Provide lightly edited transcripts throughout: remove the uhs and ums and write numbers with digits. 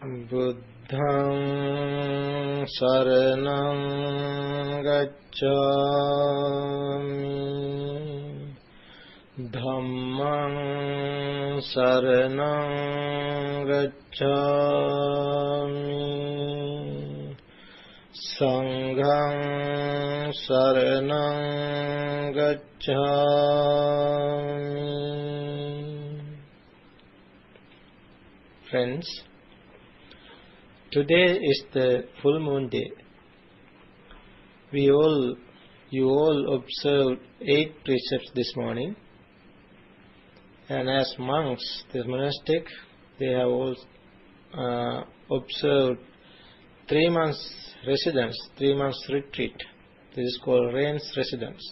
Buddhaṃ saraṇaṃ gacchāmi, Dhammaṃ saraṇaṃ gacchāmi, Saṅghaṃ saraṇaṃ gacchāmi. Friends, today is the full moon day. You all observed 8 precepts this morning, and as monks, the monastic, they have all observed 3 months residence, 3 months retreat. This is called rains residence.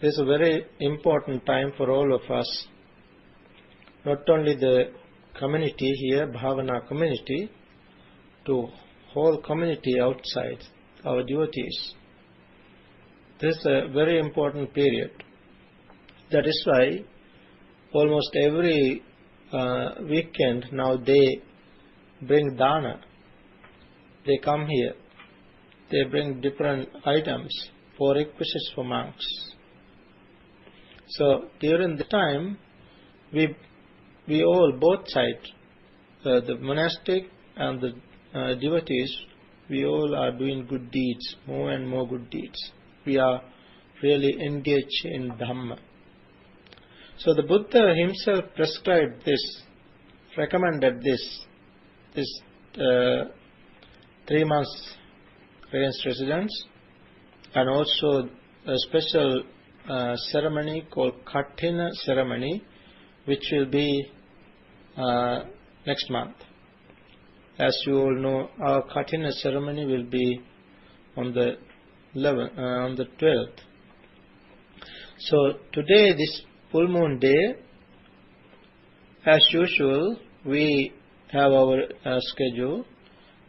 This is a very important time for all of us, not only the community here, Bhavana community, to whole community outside, our devotees. This is a very important period. That is why almost every weekend now they bring dana. They come here. They bring different items for requisites for monks. So during the time, we all, both sides, the monastic and the devotees, we all are doing good deeds, more and more good deeds. We are really engaged in Dhamma. So the Buddha himself prescribed this, recommended this 3 months rains residence, and also a special ceremony called Kathina ceremony, which will be next month. As you all know, our Kathina ceremony will be on the 12th. So today, this full moon day, as usual, we have our schedule.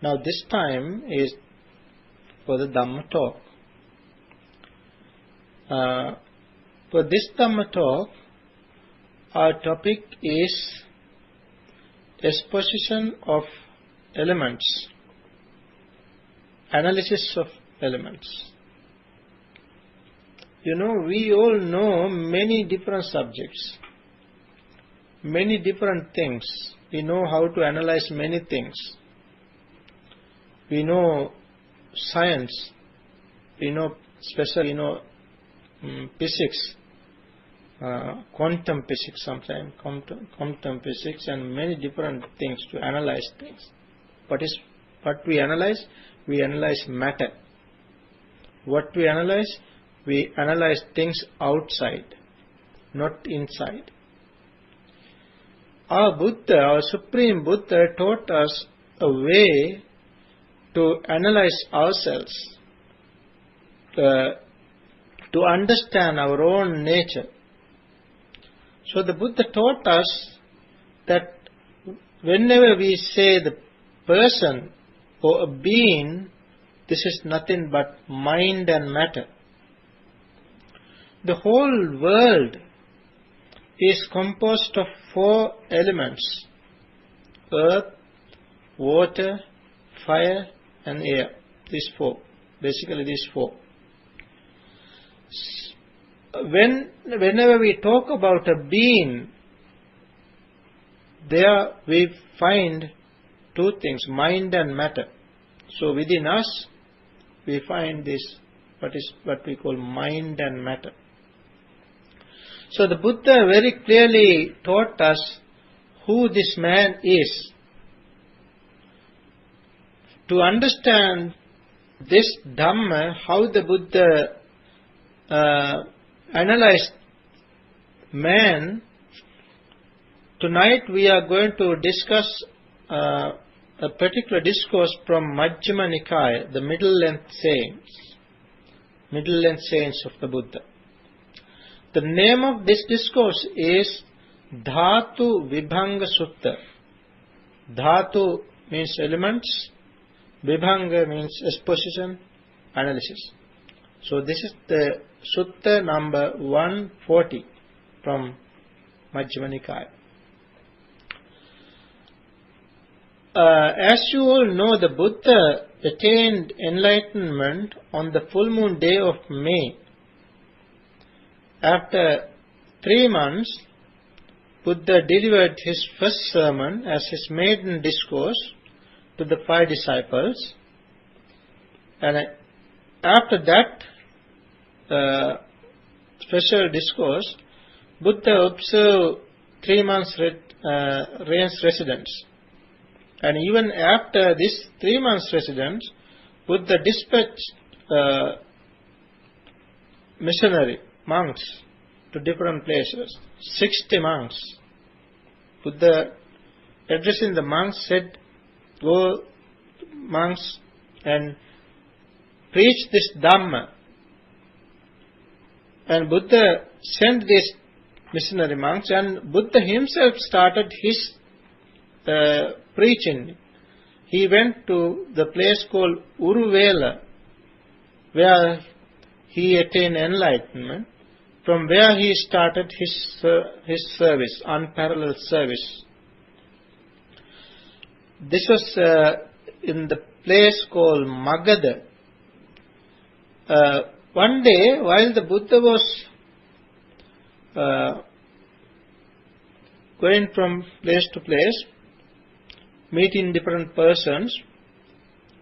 Now this time is for the Dhamma talk. For this Dhamma talk, our topic is exposition of elements, analysis of elements. You know, we all know many different subjects, many different things. We know how to analyze many things. We know science, we know physics, quantum physics sometimes, quantum physics, and many different things to analyze things. What we analyze? We analyze matter. What we analyze? We analyze things outside, not inside. Our Buddha, our Supreme Buddha, taught us a way to analyze ourselves, to understand our own nature. So the Buddha taught us that whenever we say the person or a being, this is nothing but mind and matter. The whole world is composed of 4 elements: earth, water, fire, and air. These 4. Basically these 4. Whenever we talk about a being, there we find 2 things, mind and matter. So within us, we find this, what we call mind and matter. So the Buddha very clearly taught us who this man is. To understand this Dhamma, how the Buddha analyzed man, tonight we are going to discuss a particular discourse from Majjhima Nikaya, the middle-length sayings of the Buddha. The name of this discourse is Dhatu Vibhanga Sutta. Dhatu means elements, Vibhanga means exposition, analysis. So this is the Sutta number 140 from Majjhima Nikaya. as you all know, the Buddha attained enlightenment on the full moon day of May. After 3 months, Buddha delivered his first sermon as his maiden discourse to the 5 disciples. And after that special discourse, Buddha observed 3 months rains residence. And even after this 3 months residence, Buddha dispatched missionary monks to different places. 60 monks. Buddha, addressing the monks, said, "Go, monks, and preach this Dhamma." And Buddha sent these missionary monks, and Buddha himself started his preaching. He went to the place called Uruvela, where he attained enlightenment, from where he started his service, unparalleled service. This was in the place called Magadha. One day, while the Buddha was going from place to place, meeting different persons,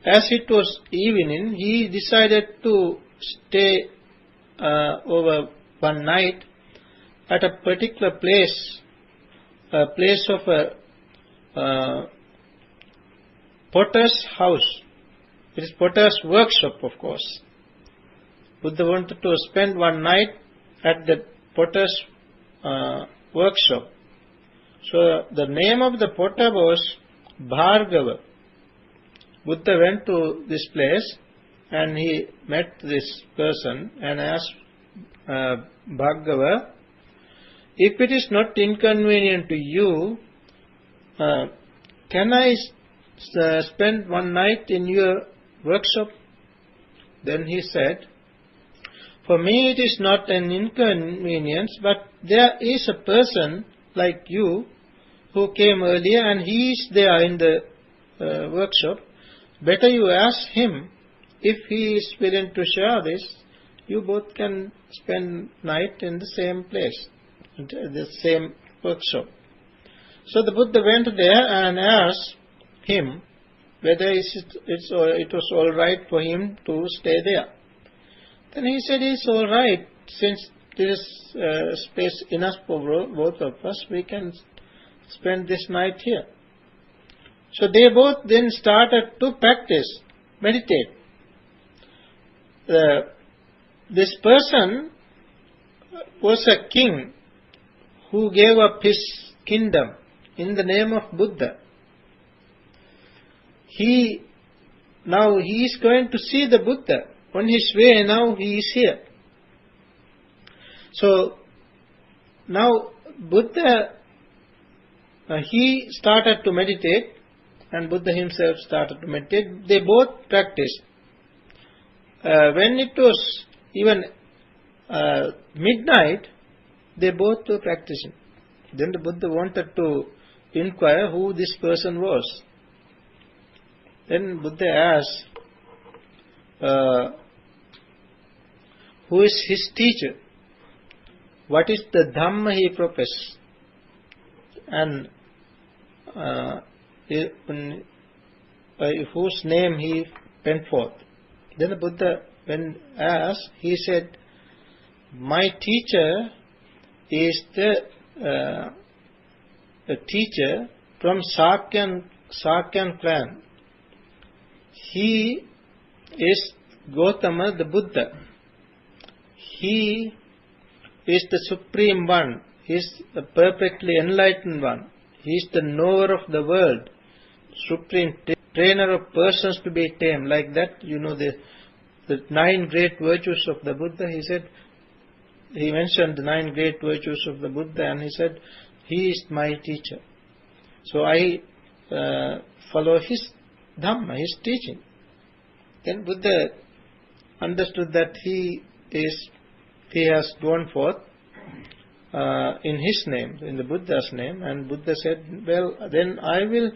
as it was evening, he decided to stay over one night at a particular place, a place of a potter's house. It is potter's workshop, of course. Buddha wanted to spend one night at the potter's workshop. So the name of the potter was Bhargava. Buddha went to this place and he met this person and asked Bhargava, "If it is not inconvenient to you, can I spend one night in your workshop?" Then he said, "For me it is not an inconvenience, but there is a person like you who came earlier and he is there in the workshop. Better you ask him. If he is willing to share this, you both can spend night in the same place, the same workshop." So the Buddha went there and asked him whether it was all right for him to stay there. Then he said, "It's all right. Since there is space enough for both of us, we can spend this night here." So they both then started to practice, meditate. This person was a king who gave up his kingdom in the name of Buddha. Now he is going to see the Buddha. On his way, now he is here. So now Buddha, he started to meditate, and Buddha himself started to meditate. They both practiced. When it was even midnight, they both were practicing. Then the Buddha wanted to inquire who this person was. Then Buddha asked, who is his teacher? What is the Dhamma he professes? And whose name he went forth? Then the Buddha, when asked, he said, "My teacher is the teacher from Sakyan clan. He is Gautama the Buddha. He is the Supreme One. He is the perfectly enlightened one. He is the knower of the world, supreme trainer of persons to be tamed." Like that, you know, the 9 great virtues of the Buddha. He said, he mentioned the 9 great virtues of the Buddha, and he said, "He is my teacher. So I follow his Dhamma, his teaching." Then Buddha understood that he has gone forth in his name, in the Buddha's name, and Buddha said, "Well, then I will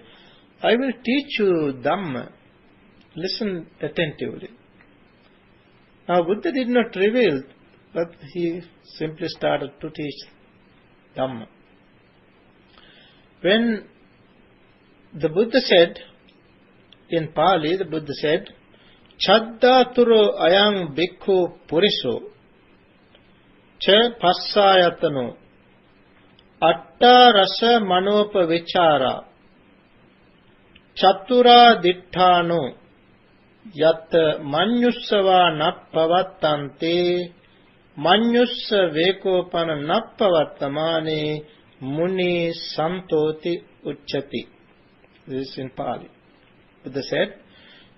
I will teach you Dhamma. Listen attentively. Now Buddha did not reveal, but he simply started to teach Dhamma. When the Buddha said, in Pali, the Buddha said, Chaddaturo ayang bhikkhu puriso cha passayatano atta rasa manopa vichara chatura ditthano yat manyussava nappavattante manyussa vekopana nappavatamane muni santoti uchchati. This is in Pali. Buddha said,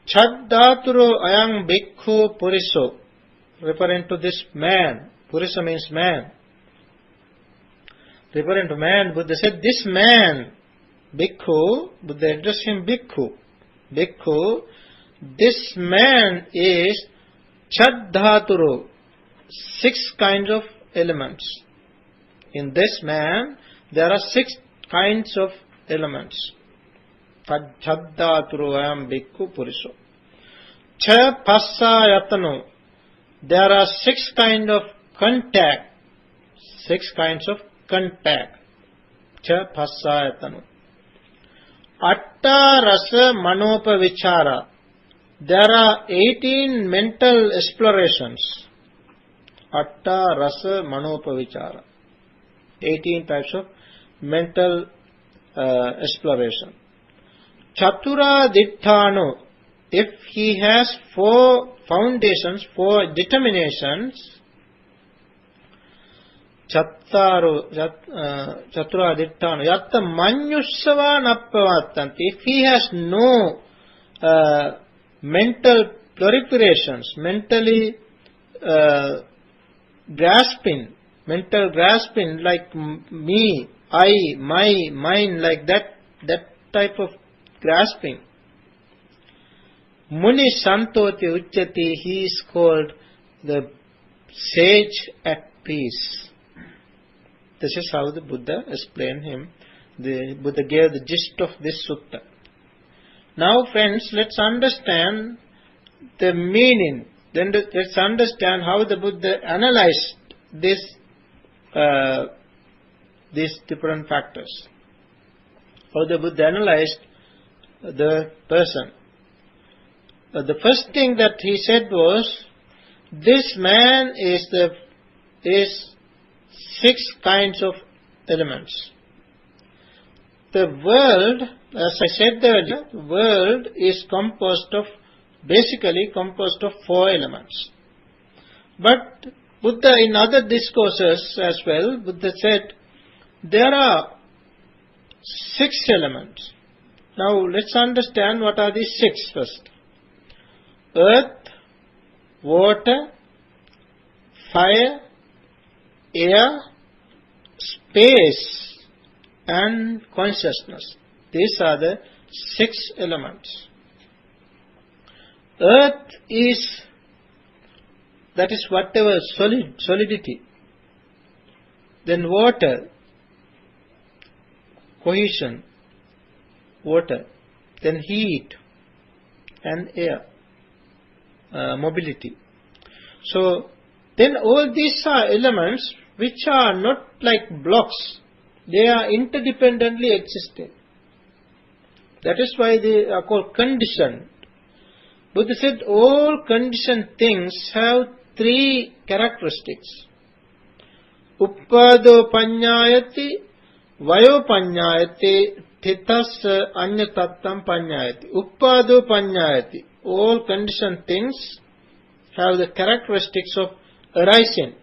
Chaddaturo ayang bhikkhu puriso, referring to this man. Purisa means man. Referring to man, Buddha said, this man, bhikkhu, Buddha addressed him bhikkhu. Bhikkhu, this man is Chaddaturo, 6 kinds of elements. In this man, there are 6 kinds of elements. Chaddaturo ayam bhikkhu puriso. Cha passayatano. There are 6 kinds of contact. 6 kinds of contact. Cha passayatano. Atta rasa manopa vichara. There are 18 mental explorations. Atta rasa manopa vichara. 18 types of mental exploration. Chatura ditthano, if he has 4 foundations, 4 determinations, chatura ditthano, yatta manyussava nappavatanti, if he has no mental proliferations, mentally mental grasping like me, I, my, mine, like that type of grasping. Muni santoti uchchati, he is called the sage at peace. This is how the Buddha explained him. The Buddha gave the gist of this sutta. Now friends, let's understand the meaning. Then let's understand how the Buddha analyzed these different factors. How the Buddha analyzed the person. The first thing that he said was, this man is 6 kinds of elements. The world, as I said earlier, the world is basically composed of 4 elements. But Buddha in other discourses as well, Buddha said, there are 6 elements. Now let's understand what are these 6 first. Earth, water, fire, air, space and consciousness. These are the 6 elements. Earth is whatever solidity. Then water, cohesion, water. Then heat and air, mobility. So then all these are elements which are not like blocks. They are interdependently existing. That is why they are called conditioned. Buddha said all conditioned things have 3 characteristics. Uppado panyayati, vayo panyayati, titas anyatattam panyayati. Uppado panyayati. All conditioned things have the characteristics of arising.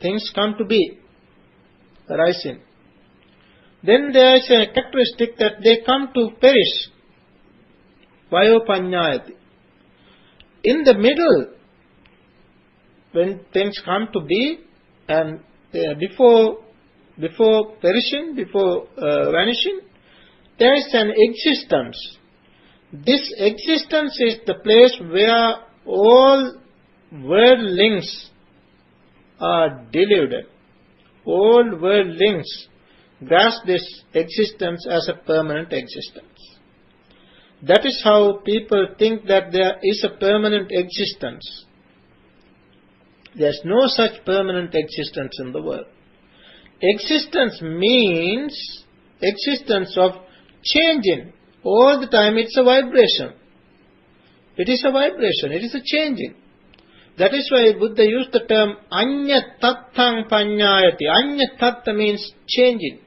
Things come to be, arising. Then there is a characteristic that they come to perish. Vayo panyayati. In the middle, when things come to be and before perishing, before vanishing, there is an existence. This existence is the place where all worldlings are deluded. All worldlings grasp this existence as a permanent existence. That is how people think that there is a permanent existence. There is no such permanent existence in the world. Existence means existence of changing. All the time it's a vibration. It is a vibration, it is a changing. That is why Buddha used the term Anya Tattam Panyayati. Anya Tatta means changing.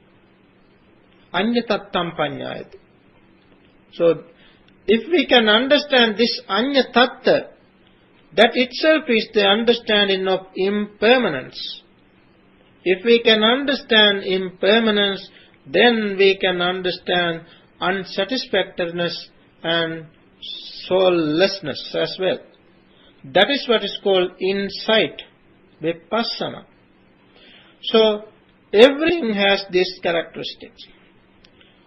Anya Tattam Panyayati. So, if we can understand this Anya Tatta, that itself is the understanding of impermanence. If we can understand impermanence, then we can understand unsatisfactoriness and soullessness as well. That is what is called insight, vipassana. So, everything has these characteristics.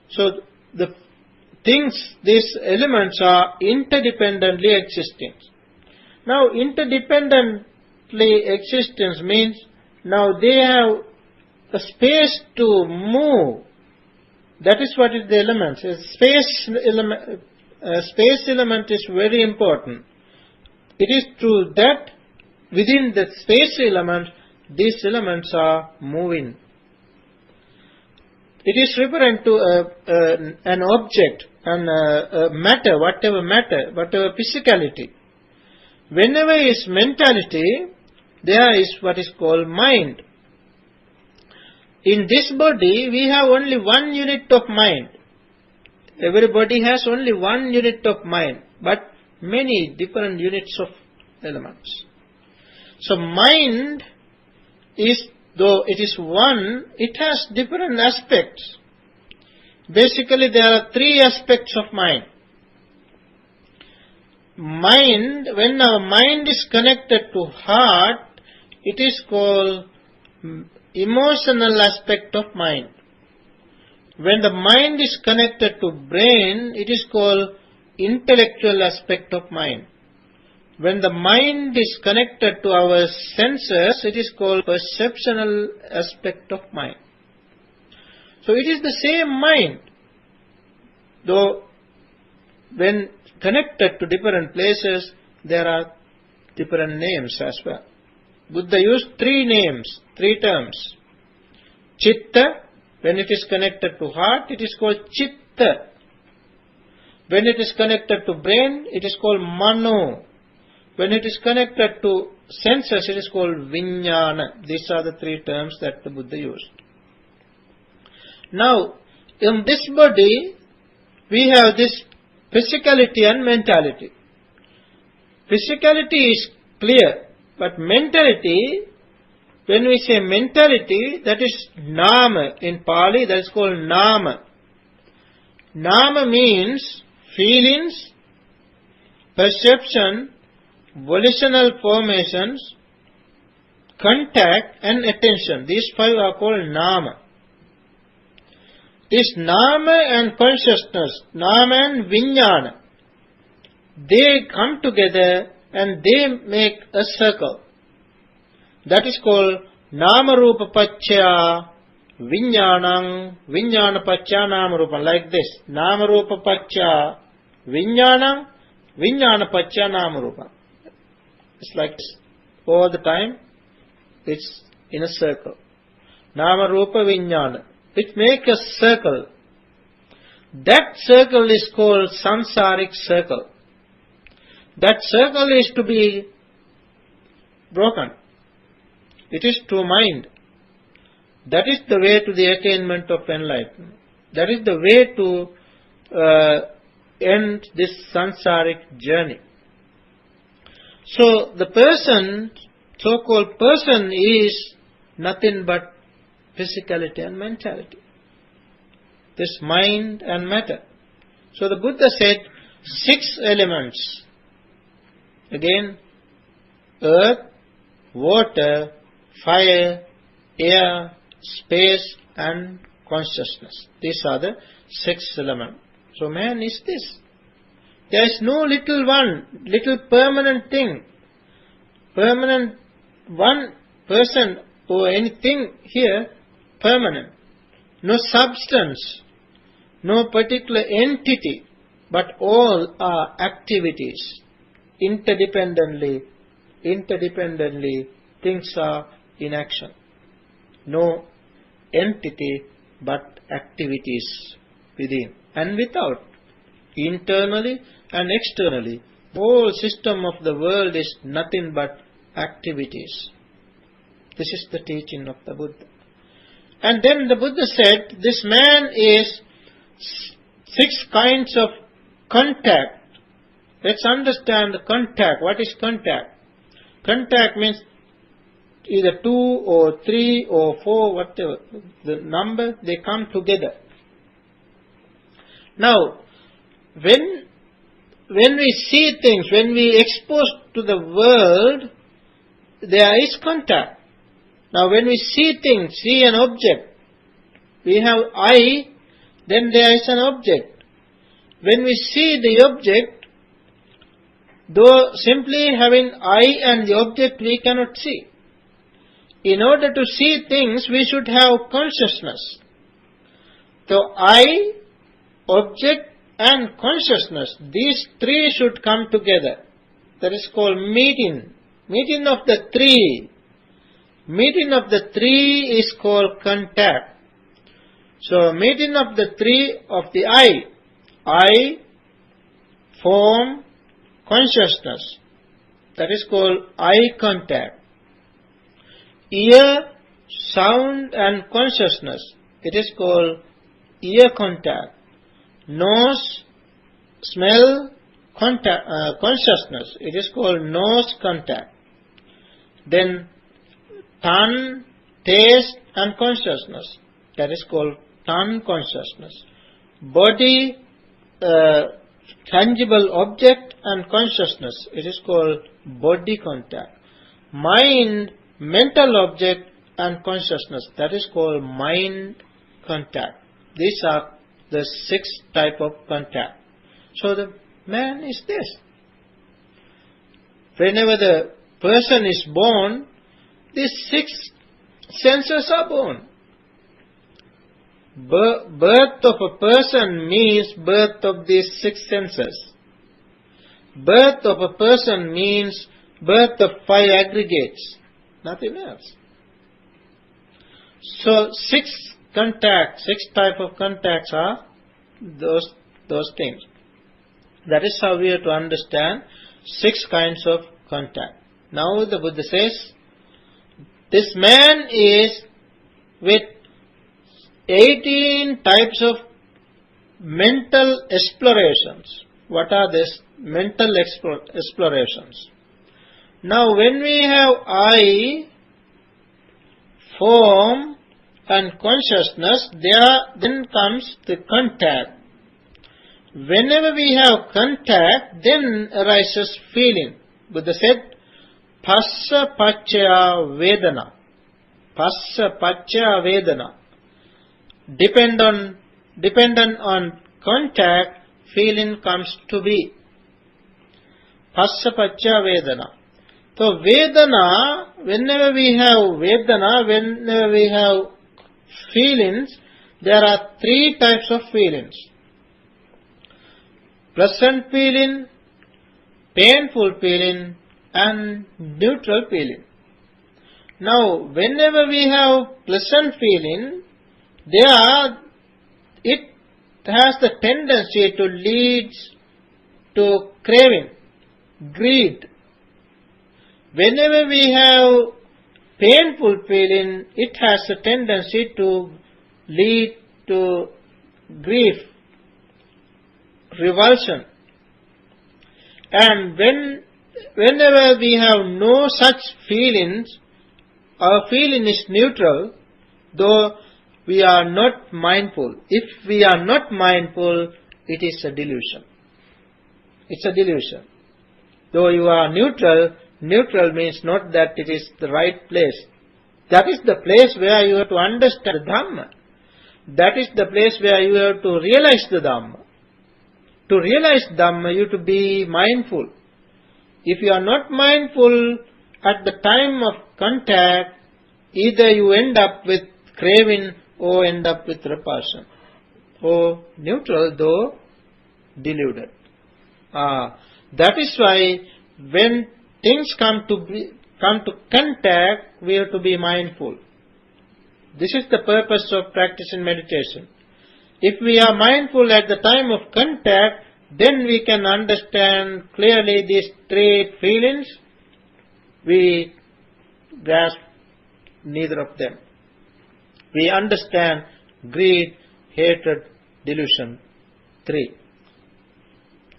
So, the things, these elements are interdependently existing. Now, interdependently existence means now they have a space to move. That is what is the elements. Space element is very important. It is through that, within the space element, these elements are moving. It is referring to an object and a matter, whatever physicality. Whenever is mentality, there is what is called mind. In this body, we have only one unit of mind. Everybody has only one unit of mind, but many different units of elements. So mind is, though it is one, it has different aspects. Basically, there are three aspects of mind. Mind, when our mind is connected to heart, it is called emotional aspect of mind. When the mind is connected to brain, it is called intellectual aspect of mind. When the mind is connected to our senses, it is called perceptual aspect of mind. So it is the same mind, though when connected to different places, there are different names as well. Buddha used three terms. Chitta, when it is connected to heart, it is called chitta. When it is connected to brain, it is called mano. When it is connected to senses, it is called vijnana. These are the three terms that the Buddha used. Now, in this body, we have this physicality and mentality. Physicality is clear, but mentality, when we say mentality, that is nama. In Pali, that is called nama. Nama means feelings, perception, volitional formations, contact and attention. These five are called nama. This nama and consciousness, nama and vijnana, they come together and they make a circle. That is called nama rupa pacchaya vijnanam, vijnana pacchaya nama rupa, like this. Nama rupa pacchaya vijnanam, vijnana pacchaya nama rupa. It's like this. All the time, it's in a circle. Nama rupa vijnana. It makes a circle. That circle is called samsaric circle. That circle is to be broken. It is through mind. That is the way to the attainment of enlightenment. That is the way to end this samsaric journey. So the person, so-called person, is nothing but physicality and mentality. This mind and matter. So the Buddha said 6 elements. Again, earth, water, fire, air, space and consciousness. These are the 6 elements. So man is this. There is no little permanent thing. Permanent, one person or anything here, permanent. No substance, no particular entity. but all are activities. Interdependently, things are in action. No entity, but activities within and without, internally and externally. The whole system of the world is nothing but activities. This is the teaching of the Buddha. And then the Buddha said, this man is 6 kinds of contact. Let's understand the contact. What is contact? Contact means either 2 or 3 or 4, whatever the number, they come together. Now, when we see things, when we expose to the world, there is contact. Now, when we see things, see an object, we have eye, then there is an object. When we see the object, though simply having eye and the object we cannot see. In order to see things, we should have consciousness. So, eye, object and consciousness, these 3 should come together. That is called meeting. Meeting of the 3. Meeting of the 3 is called contact. So, meeting of the 3 of the eye, form, consciousness, that is called eye contact. Ear, sound and consciousness, it is called ear contact. Nose, smell, consciousness, it is called nose contact. Then tongue, taste and consciousness, that is called tongue consciousness. Body, tangible object and consciousness, it is called body contact. Mind, mental object and consciousness, that is called mind contact. These are the 6 type of contact. So the man is this. Whenever the person is born, these 6 senses are born. Birth of a person means birth of these 6 senses. Birth of a person means birth of 5 aggregates, nothing else. So 6 contacts, 6 type of contacts are those things. That is how we have to understand 6 kinds of contact. Now the Buddha says, this man is with 18 types of mental explorations. What are these mental explorations? Now when we have eye, form and consciousness, then comes the contact. Whenever we have contact, then arises feeling. Buddha said, Phassa Pacchaya Vedana. Phassa Pacchaya Vedana. Dependent on contact, feeling comes to be. Phassa Pacchaya Vedana. So Vedana, whenever we have feelings, there are 3 types of feelings. Pleasant feeling, painful feeling and neutral feeling. Now, whenever we have pleasant feeling, it has the tendency to lead to craving, greed. Whenever we have painful feeling, it has a tendency to lead to grief, revulsion. And whenever we have no such feelings, our feeling is neutral, though we are not mindful. If we are not mindful, it is a delusion. It's a delusion. Though you are neutral means not that it is the right place. That is the place where you have to understand the Dhamma. That is the place where you have to realize the Dhamma. To realize Dhamma, you have to be mindful. If you are not mindful at the time of contact, either you end up with craving or end up with repulsion. Or neutral, though deluded. That is why when things come to contact, we have to be mindful. This is the purpose of practicing meditation. If we are mindful at the time of contact, then we can understand clearly these three feelings. We grasp neither of them. We understand greed, hatred, delusion. 3.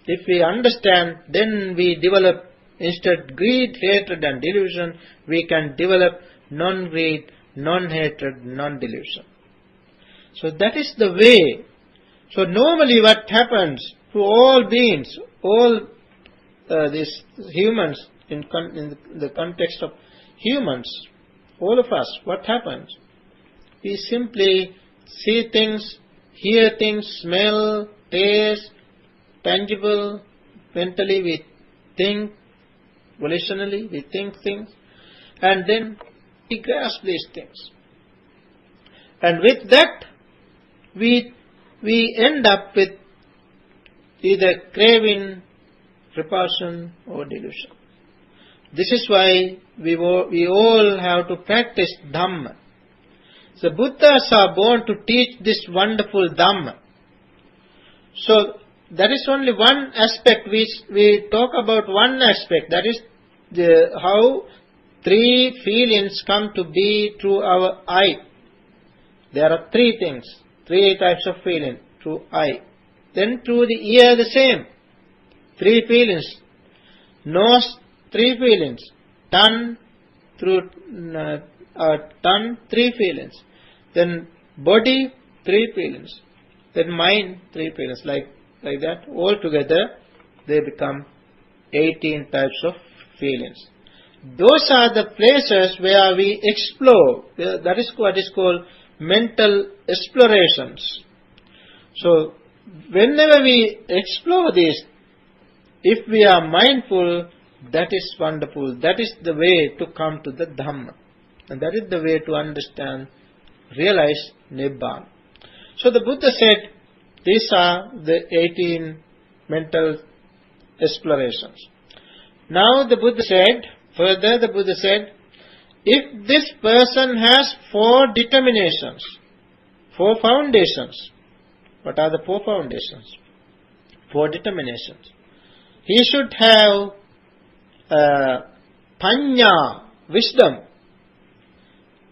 If we understand, then we develop, instead greed, hatred and delusion, we can develop non-greed, non-hatred, non-delusion. So that is the way. So normally what happens to all beings, all these humans, in the context of humans, all of us, what happens? We simply see things, hear things, smell, taste, tangible, mentally we think, volitionally we think things, and then we grasp these things. And with that, we end up with either craving, repulsion or delusion. This is why we all have to practice Dhamma. The Buddhas are born to teach this wonderful Dhamma. So that is only one aspect. We talk about one aspect, that is how three feelings come to be through our eye. There are three things, three types of feeling through eye. Then through the ear the same, three feelings. Nose, three feelings. Tongue, through tongue, three feelings. Then body, three feelings. Then mind, three feelings. Like that, all together they become 18 types of feelings. Those are the places where we explore. That is what is called mental explorations. So whenever we explore this, if we are mindful, that is wonderful. That is the way to come to the Dhamma. And that is the way to understand, realize Nibbana. So the Buddha said, these are the 18 mental explorations. Now the Buddha said, if this person has 4 determinations, 4 foundations. What are the 4 foundations? 4 determinations. He should have panya, wisdom.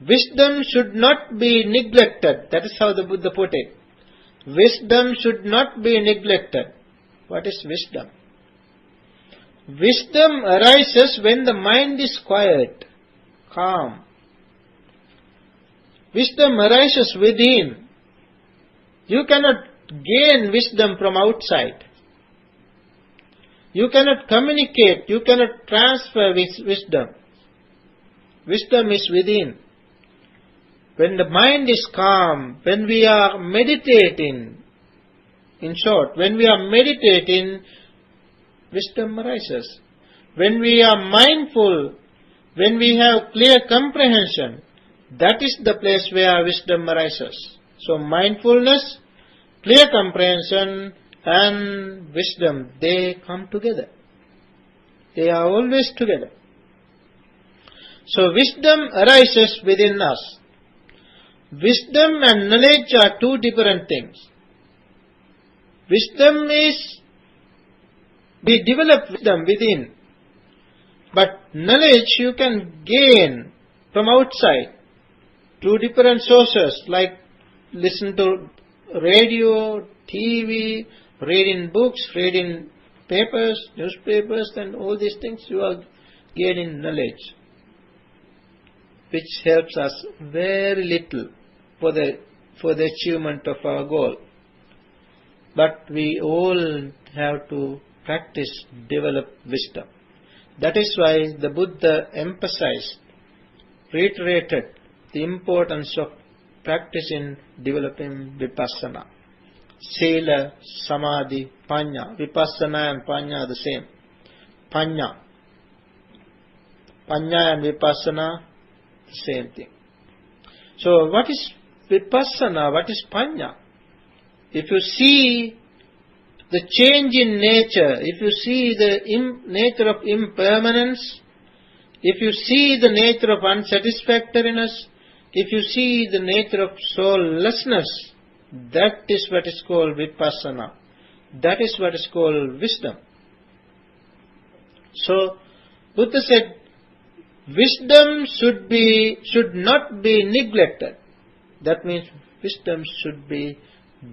Wisdom should not be neglected. That is how the Buddha put it. Wisdom should not be neglected. What is wisdom? Wisdom arises when the mind is quiet, calm. Wisdom arises within. You cannot gain wisdom from outside. You cannot communicate, you cannot transfer wisdom. Wisdom is within. When the mind is calm, when we are meditating, in short, when we are meditating, wisdom arises. When we are mindful, when we have clear comprehension, that is the place where wisdom arises. So mindfulness, clear comprehension and wisdom, they come together. They are always together. So wisdom arises within us. Wisdom and knowledge are 2 different things. Wisdom is, we develop wisdom within. But knowledge you can gain from outside through different sources, like listen to radio, TV, reading books, reading papers, newspapers, and all these things. You are gaining knowledge, which helps us very little for the achievement of our goal. But we all have to practice, develop wisdom. That is why the Buddha emphasized, reiterated the importance of practicing, developing vipassana. Sila, Samadhi, Panya. Vipassana and Panya are the same. Panya and Vipassana, the same thing. So what is Vipassana? What is Panya? If you see the change in nature, if you see the nature of impermanence, if you see the nature of unsatisfactoriness, if you see the nature of soullessness, that is what is called vipassana. That is what is called wisdom. So, Buddha said, wisdom should not be neglected. That means wisdom should be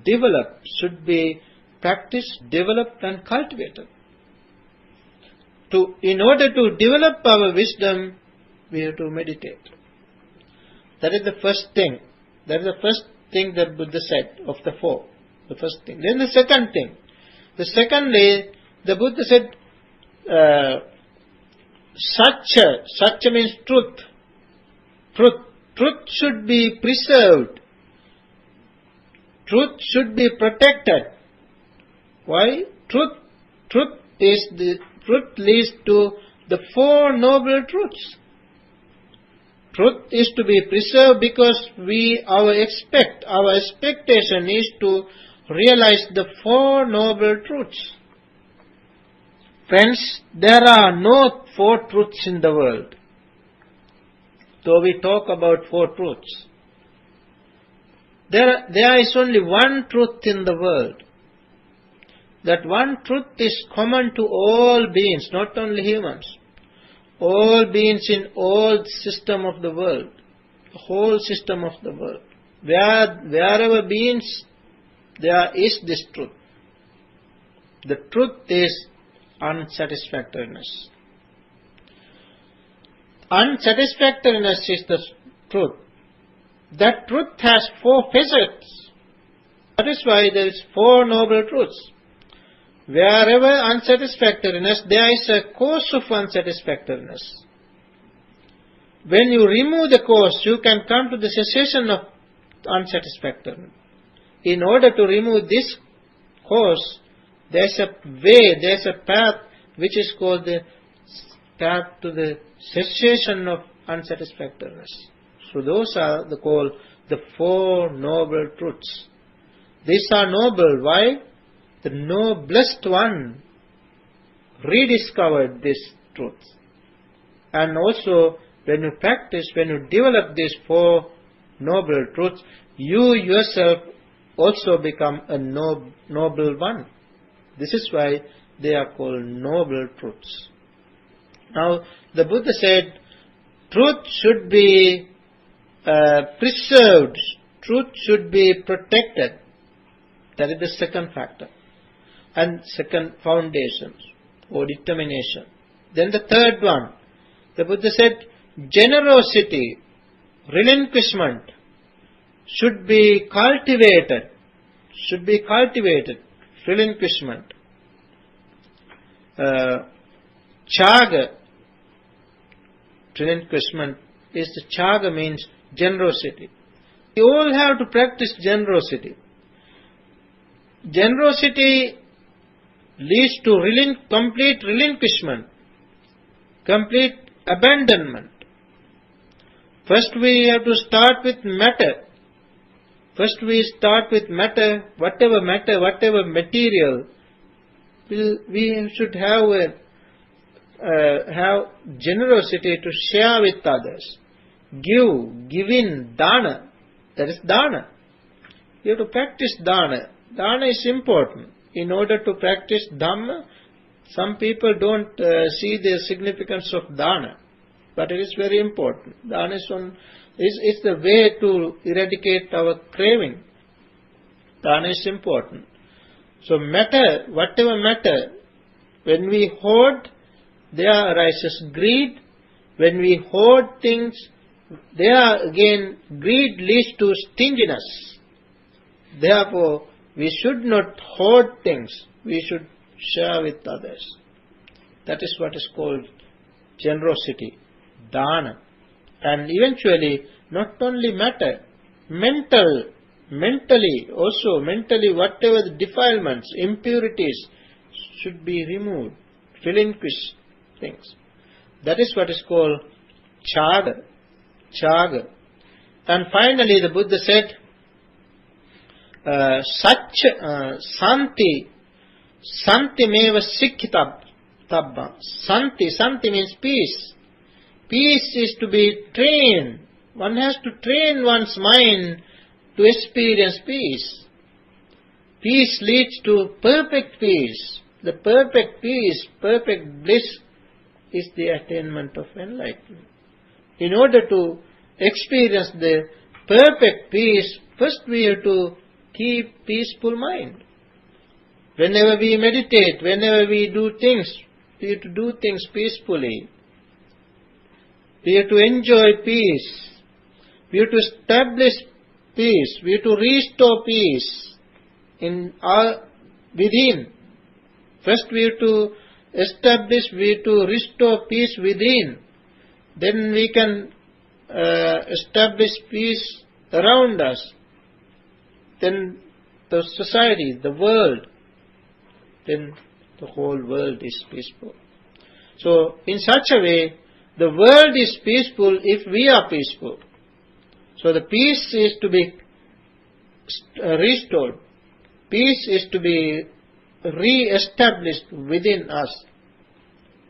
developed, should be practiced, developed and cultivated. In order to develop our wisdom, we have to meditate. That is the first thing. That is the first thing that Buddha said of the four. The first thing. Then the second thing. The secondly, the Buddha said, Satya means truth. Truth should be preserved. Truth should be protected. Why? Truth leads to the Four Noble Truths. Truth is to be preserved because our expectation is to realize the Four Noble Truths. Friends, there are no four truths in the world. Though we talk about four truths, there is only one truth in the world. That one truth is common to all beings, not only humans. All beings in all system of the world, the whole system of the world. Wherever beings, there is this truth. The truth is unsatisfactoriness. Unsatisfactoriness is the truth. That truth has four facets. That is why there is Four Noble Truths. Wherever unsatisfactoriness, there is a cause of unsatisfactoriness. When you remove the cause, you can come to the cessation of unsatisfactoriness. In order to remove this cause, there is a way, there is a path which is called the path to the cessation of unsatisfactoriness. So those are called the Four Noble Truths. These are noble. Why? The noblest one rediscovered this truth. And also, when you practice, when you develop these Four Noble Truths, you yourself also become a noble one. This is why they are called Noble Truths. Now, the Buddha said, truth should be preserved, truth should be protected. That is the second factor. And second foundation or determination. Then the third one, the Buddha said, generosity, relinquishment should be cultivated. Should be cultivated. Relinquishment. Chaga, relinquishment is the chaga means generosity. We all have to practice generosity. Generosity leads to complete relinquishment, complete abandonment. First we have to start with matter. First we start with matter, whatever material. We should have generosity to share with others. Giving, dana. That is dana. You have to practice dana. Dana is important. In order to practice Dhamma, some people don't see the significance of dana, but it is very important. Dana is the way to eradicate our craving. Dana is important. So matter, whatever matter, when we hoard, there arises greed. When we hoard things, there again greed leads to stinginess. Therefore, we should not hoard things. We should share with others. That is what is called generosity, dana. And eventually, not only matter, mentally, whatever the defilements, impurities should be removed, relinquish things. That is what is called chaga. And finally, the Buddha said, santi Santi meva sikhitabba. Santi means peace. Peace is to be trained. One has to train one's mind to experience peace. Peace leads to perfect peace. The perfect peace, perfect bliss is the attainment of enlightenment. In order to experience the perfect peace, first we have to keep peaceful mind. Whenever we meditate, whenever we do things, we have to do things peacefully. We have to enjoy peace. We have to establish peace. We have to restore peace in our within. First we have to establish, we have to restore peace within. Then we can establish peace around us. Then the society, the world, then the whole world is peaceful. So in such a way, the world is peaceful if we are peaceful. So the peace is to be restored. Peace is to be re-established within us.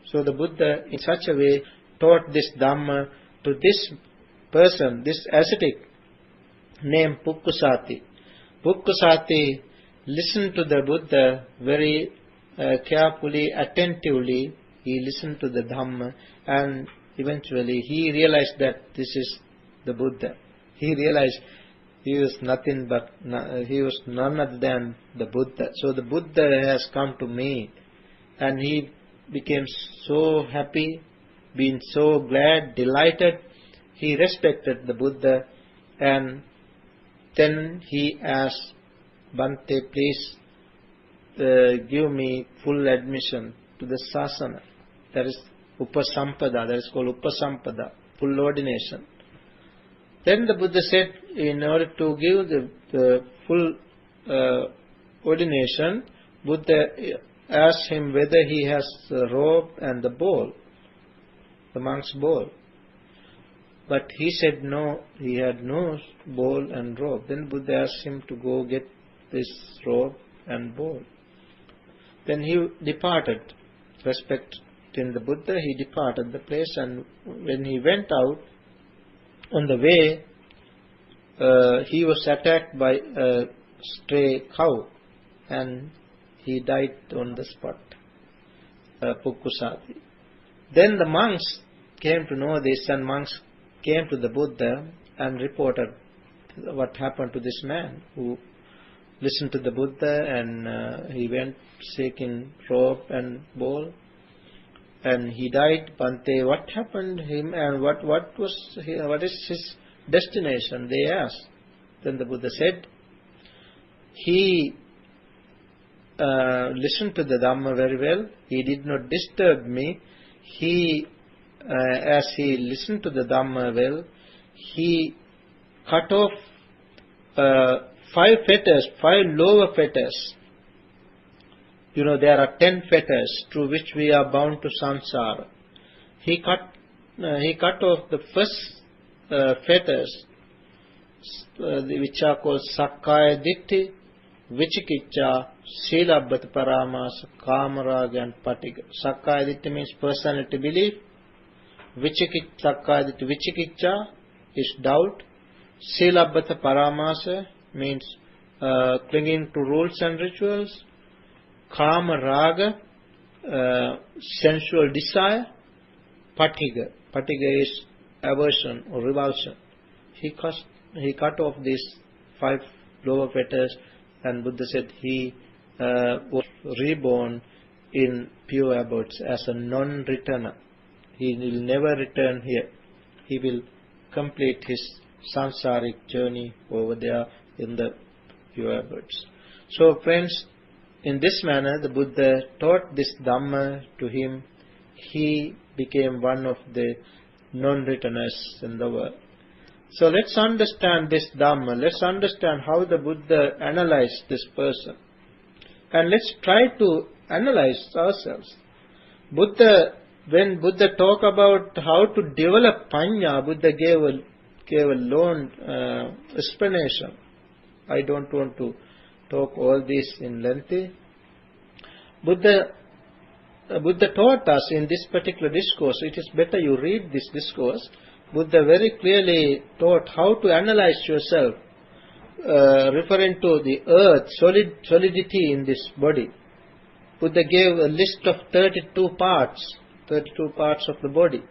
So the Buddha in such a way taught this Dhamma to this person, this ascetic named Pukkusati. Pukkusati listened to the Buddha very carefully, attentively. He listened to the Dhamma and eventually he realized that this is the Buddha. He realized he was nothing but, he was none other than the Buddha. So the Buddha has come to me, and he became so happy, being so glad, delighted. He respected the Buddha, and then he asked, Bhante, please give me full admission to the sasana. That is upasampada, that is called upasampada, full ordination. Then the Buddha said, in order to give the full ordination, Buddha asked him whether he has the robe and the bowl, the monk's bowl. But he said no, he had no bowl and robe. Then Buddha asked him to go get this robe and bowl. Then he departed, respecting the Buddha, he departed the place, and when he went out, on the way, he was attacked by a stray cow, and he died on the spot, Pukkusati. Then the monks came to know this, and monks came to the Buddha and reported what happened to this man who listened to the Buddha, and he went seeking robe and bowl, and he died. Bhante, what happened to him, and what is his destination? They asked. Then the Buddha said, he listened to the Dhamma very well. He did not disturb me. As he listened to the Dhamma well, he cut off 5 fetters, 5 lower fetters. You know, there are 10 fetters through which we are bound to samsara. He cut off the first fetters, which are called Sakkaya Ditti, Vichikicca, Silabbata Paramasa, Kamaraga and Patiga. Sakkaya Ditti means personality belief. Sakkaya Ditti, Vichikicca is doubt. Silabbata Paramasa means clinging to rules and rituals. Kama raga, sensual desire. Patiga is aversion or revulsion. He cut off these 5 lower fetters, and Buddha said he was reborn in pure abodes as a non-returner. He will never return here. He will complete his samsaric journey over there in the pure abodes. So friends, in this manner the Buddha taught this Dhamma to him. He became one of the non-returners in the world. So let's understand this Dhamma. Let's understand how the Buddha analyzed this person. And let's try to analyze ourselves. When Buddha talked about how to develop Panya, Buddha gave a long explanation. I don't want to talk all this in lengthy. Buddha taught us in this particular discourse, it is better you read this discourse. Buddha very clearly taught how to analyze yourself, referring to the earth, solidity in this body. Buddha gave a list of 32 parts of the body,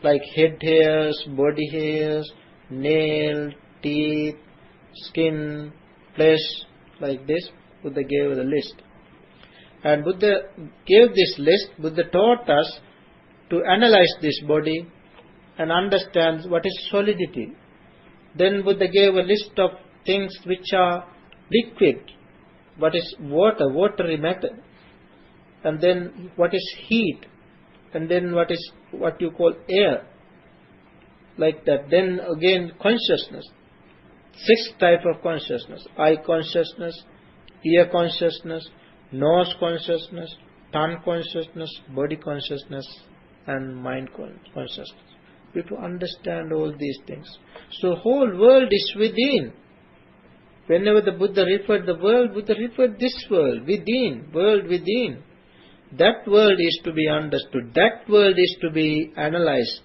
like head hairs, body hairs, nail, teeth, skin, flesh, like this. Buddha gave a list. And Buddha gave this list. Buddha taught us to analyze this body and understand what is solidity. Then Buddha gave a list of things which are liquid, what is water, watery matter, and then what is heat, and then what you call air, like that. Then again consciousness, 6 types of consciousness: eye consciousness, ear consciousness, nose consciousness, tongue consciousness, body consciousness, and mind consciousness. We have to understand all these things. So whole world is within. Whenever the Buddha referred the world, Buddha referred this world, within, world within. That world is to be understood. That world is to be analyzed.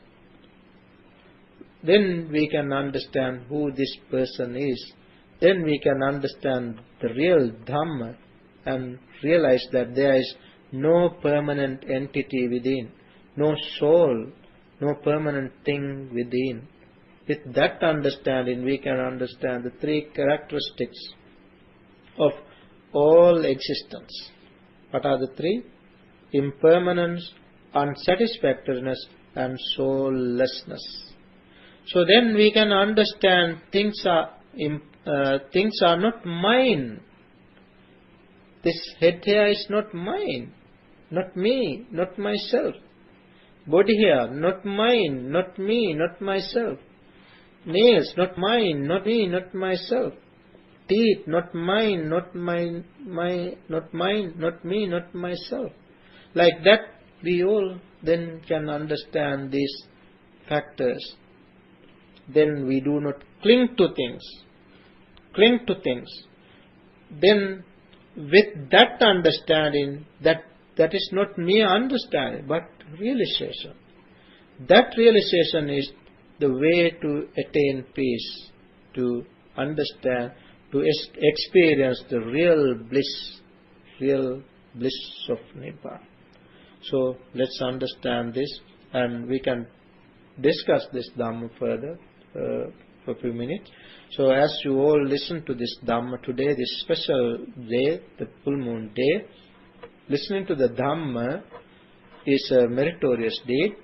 Then we can understand who this person is. Then we can understand the real Dhamma and realize that there is no permanent entity within, no soul, no permanent thing within. With that understanding, we can understand the 3 characteristics of all existence. What are the 3? Impermanence, unsatisfactoriness, and soullessness. So then we can understand things are not mine. This head hair is not mine, not me, not myself. Body hair, not mine, not me, not myself. Nails, not mine, not me, not myself. Teeth, not mine, not mine, not me, not myself. Like that, we all then can understand these factors. Then we do not cling to things. Then with that understanding, that is not mere understanding, but realization. That realization is the way to attain peace, to understand, to experience the real bliss of Nibbana. So let's understand this, and we can discuss this Dhamma further for a few minutes. So as you all listen to this Dhamma today, this special day, the full moon day, listening to the Dhamma is a meritorious deed.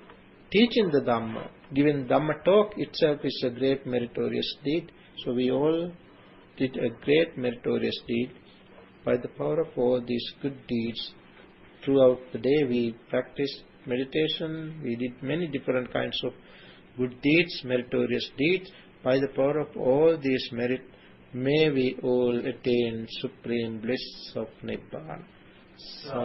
Teaching the Dhamma, giving Dhamma talk itself is a great meritorious deed. So we all did a great meritorious deed. By the power of all these good deeds, throughout the day we practiced meditation, we did many different kinds of good deeds, meritorious deeds. By the power of all these merit, may we all attain supreme bliss of Nibbana.